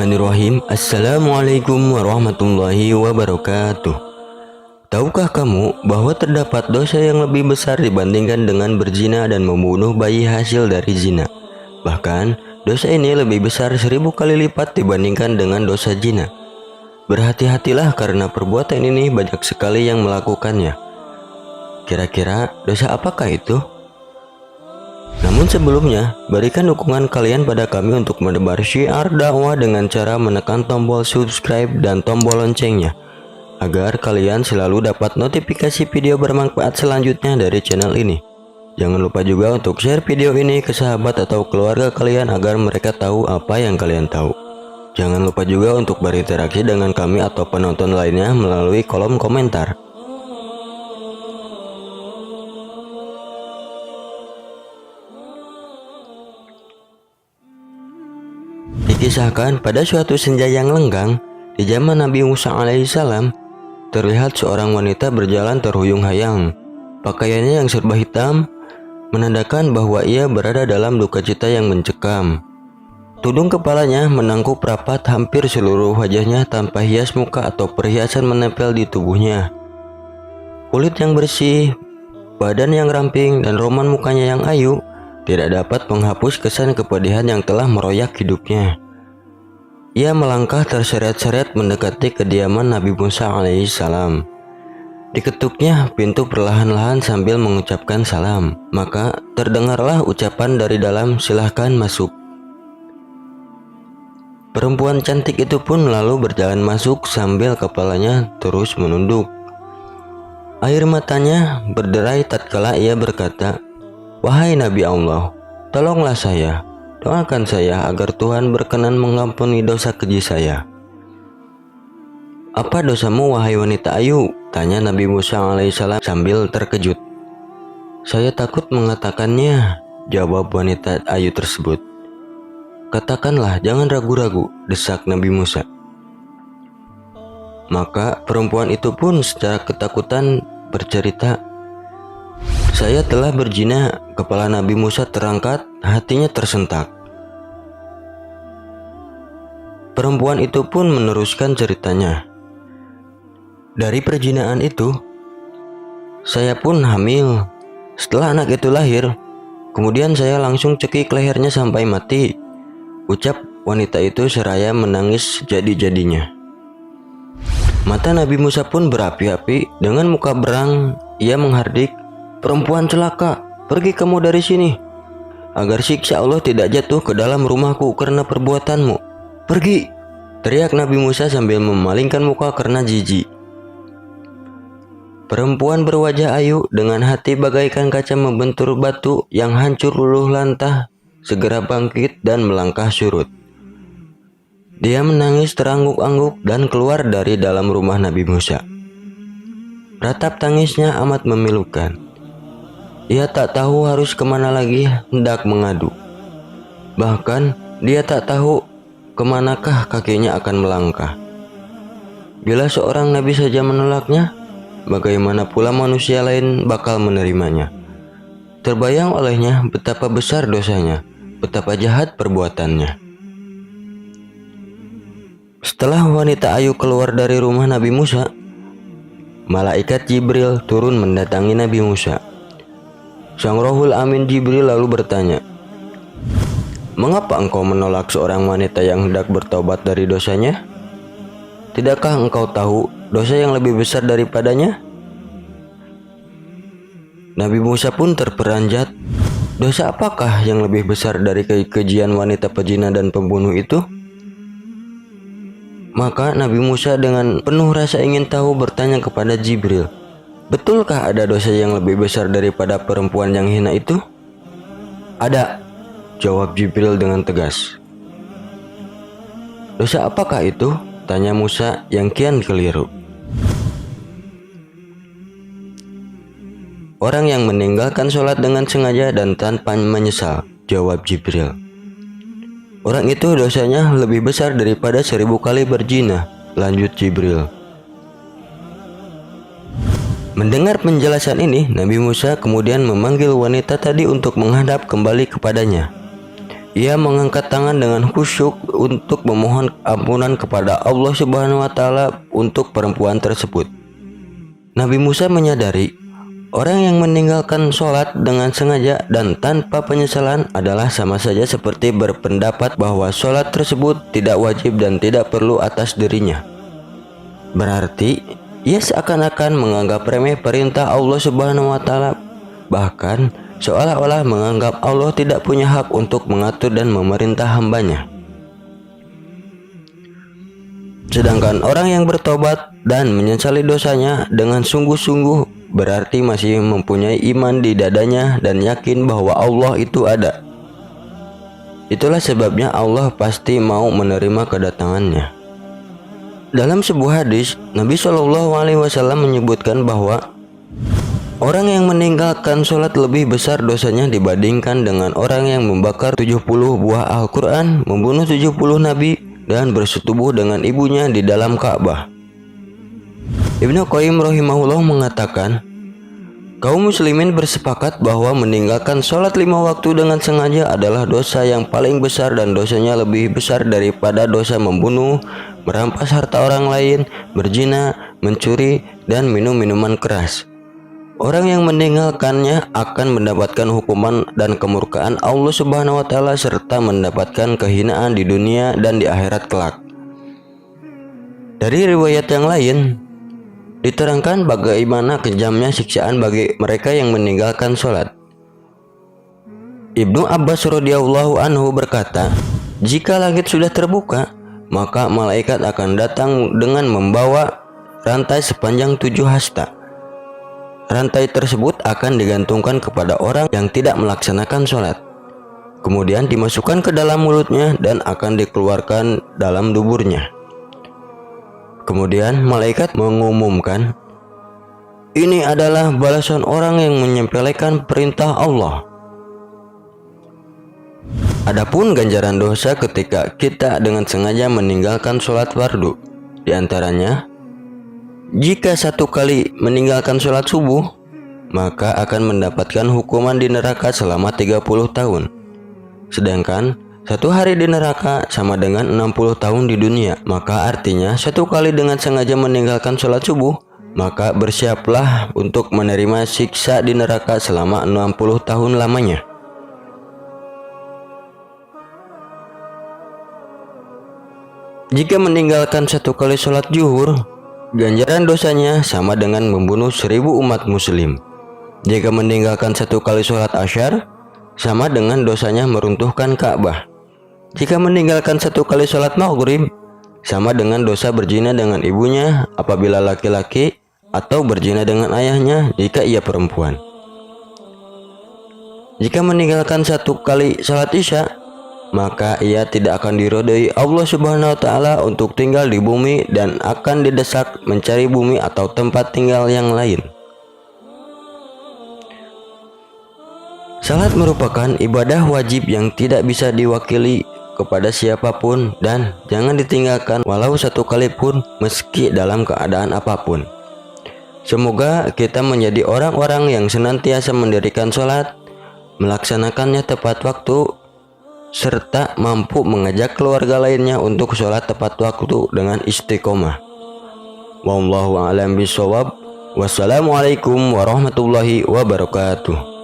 Bismillahirrahmanirrahim. Assalamualaikum warahmatullahi wabarakatuh. Tahukah kamu bahwa terdapat dosa yang lebih besar dibandingkan dengan berzina dan membunuh bayi hasil dari zina? Bahkan, dosa ini lebih besar 1000 kali lipat dibandingkan dengan dosa zina. Berhati-hatilah karena perbuatan ini banyak sekali yang melakukannya. Kira-kira dosa apakah itu? Namun sebelumnya, berikan dukungan kalian pada kami untuk menebar syiar dakwah dengan cara menekan tombol subscribe dan tombol loncengnya, agar kalian selalu dapat notifikasi video bermanfaat selanjutnya dari channel ini. Jangan lupa juga untuk share video ini ke sahabat atau keluarga kalian agar mereka tahu apa yang kalian tahu. Jangan lupa juga untuk berinteraksi dengan kami atau penonton lainnya melalui kolom komentar. Dikisahkan pada suatu senja yang lenggang di zaman Nabi Musa alaihissalam, terlihat seorang wanita berjalan terhuyung-hayang. Pakaiannya yang serba hitam menandakan bahwa ia berada dalam duka cita yang mencekam. Tudung kepalanya menangkup rapat hampir seluruh wajahnya tanpa hias muka atau perhiasan menempel di tubuhnya. Kulit yang bersih, badan yang ramping, dan roman mukanya yang ayu tidak dapat menghapus kesan kepedihan yang telah meroyak hidupnya. Ia melangkah terseret-seret mendekati kediaman Nabi Musa alaihissalam. Diketuknya pintu perlahan-lahan sambil mengucapkan salam. Maka terdengarlah ucapan dari dalam, "Silahkan masuk." Perempuan cantik itu pun lalu berjalan masuk sambil kepalanya terus menunduk. Air matanya berderai tatkala ia berkata, "Wahai Nabi Allah, tolonglah saya. Doakan saya agar Tuhan berkenan mengampuni dosa keji saya." "Apa dosamu wahai wanita ayu?" tanya Nabi Musa alaihissalam sambil terkejut. "Saya takut mengatakannya," jawab wanita ayu tersebut. "Katakanlah, jangan ragu-ragu," desak Nabi Musa. Maka perempuan itu pun secara ketakutan bercerita, "Saya telah berzina." Kepala Nabi Musa terangkat, hatinya tersentak. Perempuan itu pun meneruskan ceritanya. "Dari perzinaan itu, saya pun hamil. Setelah anak itu lahir, kemudian saya langsung cekik lehernya sampai mati," ucap wanita itu seraya menangis jadi-jadinya. Mata Nabi Musa pun berapi-api. Dengan muka berang, ia menghardik, "Perempuan celaka, pergi kamu dari sini, agar siksa Allah tidak jatuh ke dalam rumahku karena perbuatanmu. Pergi!" teriak Nabi Musa sambil memalingkan muka karena jijik. Perempuan berwajah ayu dengan hati bagaikan kaca membentur batu yang hancur luluh lantah segera bangkit dan melangkah surut. Dia menangis terangguk-angguk dan keluar dari dalam rumah Nabi Musa. Ratap tangisnya amat memilukan. Ia tak tahu harus kemana lagi hendak mengadu. Bahkan dia tak tahu kemanakah kakinya akan melangkah. Bila seorang nabi saja menolaknya, bagaimana pula manusia lain bakal menerimanya? Terbayang olehnya betapa besar dosanya, betapa jahat perbuatannya. Setelah wanita ayu keluar dari rumah Nabi Musa, malaikat Jibril turun mendatangi Nabi Musa. Sang Rohul Amin Jibril lalu bertanya, "Mengapa engkau menolak seorang wanita yang hendak bertobat dari dosanya? Tidakkah engkau tahu dosa yang lebih besar daripadanya?" Nabi Musa pun terperanjat. Dosa apakah yang lebih besar dari kekejian wanita pezina dan pembunuh itu? Maka Nabi Musa dengan penuh rasa ingin tahu bertanya kepada Jibril, "Betulkah ada dosa yang lebih besar daripada perempuan yang hina itu?" "Ada," jawab Jibril dengan tegas. "Dosa apakah itu?" tanya Musa yang kian keliru. "Orang yang meninggalkan sholat dengan sengaja dan tanpa menyesal," jawab Jibril. "Orang itu dosanya lebih besar daripada 1000 kali berzina," lanjut Jibril. Mendengar penjelasan ini, Nabi Musa kemudian memanggil wanita tadi untuk menghadap kembali kepadanya. ia mengangkat tangan dengan khusyuk untuk memohon ampunan kepada Allah Subhanahu wa taala untuk perempuan tersebut. Nabi Musa menyadari orang yang meninggalkan sholat dengan sengaja dan tanpa penyesalan adalah sama saja seperti berpendapat bahwa sholat tersebut tidak wajib dan tidak perlu atas dirinya. Berarti ia seakan-akan menganggap remeh perintah Allah Subhanahu wa taala, bahkan seolah-olah menganggap Allah tidak punya hak untuk mengatur dan memerintah hambanya. Sedangkan orang yang bertobat dan menyesali dosanya dengan sungguh-sungguh berarti masih mempunyai iman di dadanya dan yakin bahwa Allah itu ada. Itulah sebabnya Allah pasti mau menerima kedatangannya. Dalam sebuah hadis, Nabi SAW menyebutkan bahwa orang yang meninggalkan sholat lebih besar dosanya dibandingkan dengan orang yang membakar 70 buah Al-Quran, membunuh 70 nabi, dan bersetubuh dengan ibunya di dalam Ka'bah. Ibnu Qayyim rahimahullah mengatakan, kaum muslimin bersepakat bahwa meninggalkan sholat 5 waktu dengan sengaja adalah dosa yang paling besar dan dosanya lebih besar daripada dosa membunuh, merampas harta orang lain, berzina, mencuri, dan minum minuman keras. Orang yang meninggalkannya akan mendapatkan hukuman dan kemurkaan Allah Subhanahu wa taala serta mendapatkan kehinaan di dunia dan di akhirat kelak. Dari riwayat yang lain diterangkan bagaimana kejamnya siksaan bagi mereka yang meninggalkan sholat. Ibnu Abbas radhiyallahu anhu berkata, jika langit sudah terbuka, maka malaikat akan datang dengan membawa rantai sepanjang 7 hasta. Rantai tersebut akan digantungkan kepada orang yang tidak melaksanakan sholat. Kemudian dimasukkan ke dalam mulutnya dan akan dikeluarkan dalam duburnya. Kemudian malaikat mengumumkan, ini adalah balasan orang yang menyepelekan perintah Allah. Adapun ganjaran dosa ketika kita dengan sengaja meninggalkan sholat fardu, di antaranya, jika 1 kali meninggalkan sholat subuh, maka akan mendapatkan hukuman di neraka selama 30 tahun. Sedangkan 1 hari di neraka sama dengan 60 tahun di dunia. Maka artinya 1 kali dengan sengaja meninggalkan sholat subuh, maka bersiaplah untuk menerima siksa di neraka selama 60 tahun lamanya. Jika meninggalkan 1 kali sholat zuhur, ganjaran dosanya sama dengan membunuh 1000 umat muslim. Jika meninggalkan 1 kali sholat asyar, sama dengan dosanya meruntuhkan Ka'bah. Jika meninggalkan 1 kali sholat maghrib, sama dengan dosa berzina dengan ibunya apabila laki-laki, atau berzina dengan ayahnya jika ia perempuan. Jika meninggalkan 1 kali sholat isya, maka ia tidak akan diridhoi Allah Subhanahu wa taala untuk tinggal di bumi dan akan didesak mencari bumi atau tempat tinggal yang lain. Salat merupakan ibadah wajib yang tidak bisa diwakili kepada siapapun dan jangan ditinggalkan walau 1 kali pun meski dalam keadaan apapun. Semoga kita menjadi orang-orang yang senantiasa mendirikan salat, melaksanakannya tepat waktu, serta mampu mengajak keluarga lainnya untuk sholat tepat waktu dengan istiqomah. Wallahu a'lam bishawab. Wassalamualaikum warahmatullahi wabarakatuh.